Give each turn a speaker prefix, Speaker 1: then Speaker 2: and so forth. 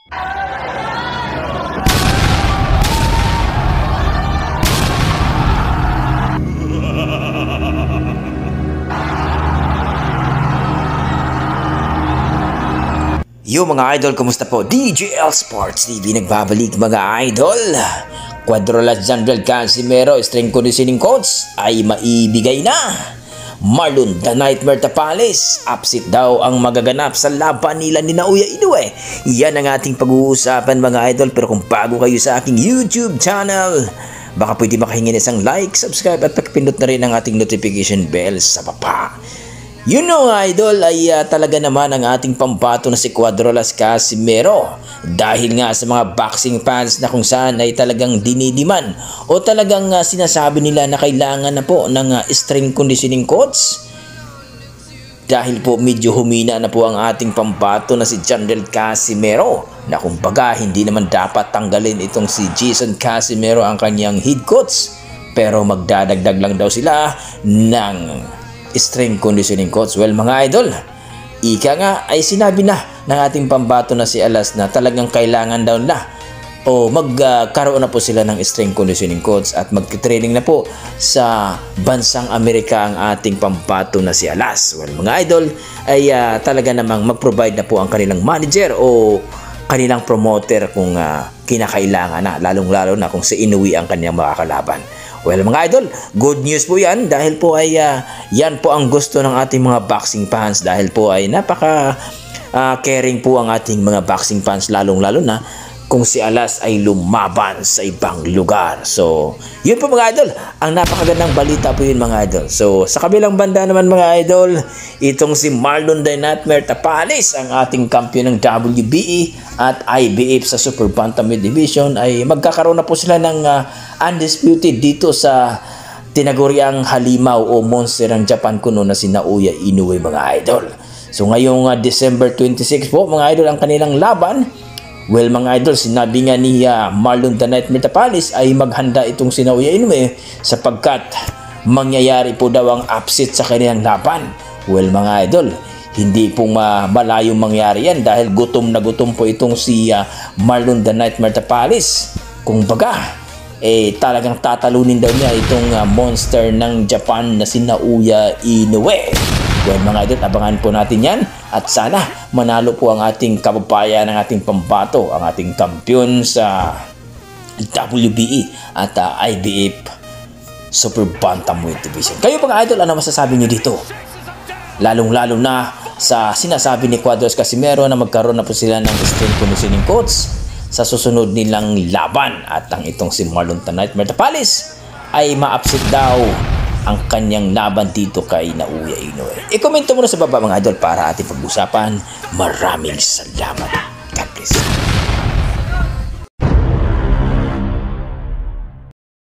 Speaker 1: Yo mga idol, kumusta po? DJL Sports TV nagbabalik mga idol. Cuadrolas General Casimero, strength conditioning coach ay maibigay na. Marlon The Nightmare Tapales, upset daw ang magaganap sa laban nila ni Naoya Inoue. Yan ang ating pag-uusapan mga idol. Pero kung bago kayo sa aking YouTube channel, baka pwede makahingi ng isang like, subscribe at pakipindot na rin ang ating notification bell sa baba. You know idol ay talaga naman ang ating pambato na si Cuadrolas Casimero dahil nga sa mga boxing fans na kung saan ay talagang dinidiman o talagang sinasabi nila na kailangan na po ng strength conditioning coach dahil po medyo humina na po ang ating pambato na si General Casimero na kumbaga hindi naman dapat tanggalin itong si Jason Casimero ang kanyang head coach pero magdadagdag lang daw sila ng strength conditioning coach. Well mga idol, ika nga ay sinabi na ng ating pambato na si Alas na talagang kailangan daw na o magkaroon na po sila ng strength conditioning coach at magte-training na po sa bansang Amerika ang ating pambato na si Alas. Well mga idol ay talaga namang mag-provide na po ang kanilang manager o kanilang promoter kung kinakailangan na, lalong-lalo na kung si Inoue ang kanyang makakalaban. Well mga idol, good news po yan dahil po ay yan po ang gusto ng ating mga boxing fans dahil po ay napaka caring po ang ating mga boxing fans lalong-lalo na kung si Alas ay lumaban sa ibang lugar. So, yun po mga idol, ang napakagandang balita po yun mga idol. So, sa kabilang banda naman mga idol, itong si Marlon The Nightmare Tapales, ang ating kampiyon ng WBE at IBF sa Super Bantamweight Division ay magkakaroon na po sila ng undisputed dito sa tinaguriang halimaw o monster ng Japan kuno na si Naoya Inoue mga idol. So, ngayong December 26 po mga idol ang kanilang laban. Well mga idol, sinabi nga ni Marlon The Nightmare Tapales ay maghanda itong si Naoya Inoue sapagkat mangyayari po daw ang upset sa kanilang laban. Well mga idol, hindi po malayong mangyari yan dahil gutom na gutom po itong si Marlon The Nightmare Tapales. Kung baga, talagang tatalunin daw niya itong monster ng Japan na si Naoya Inoue. Well mga idol, abangan po natin yan at sana manalo po ang ating kababayan, ang ating pambato, ang ating kampiyon sa WBE at IBF Super Bantamweight Division. Kayo mga idol, ano masasabi niyo dito? Lalong-lalo na sa sinasabi ni Cuadrolas Casimero na magkaroon na po sila ng strength conditioning coach sa susunod nilang laban at ang itong si Marlon The Nightmare Tapales ay ma-upset daw ang kanyang laban dito kay Naoya Inoue. I-komento mo na sa baba mga idol para ating pag-usapan. Maraming salamat.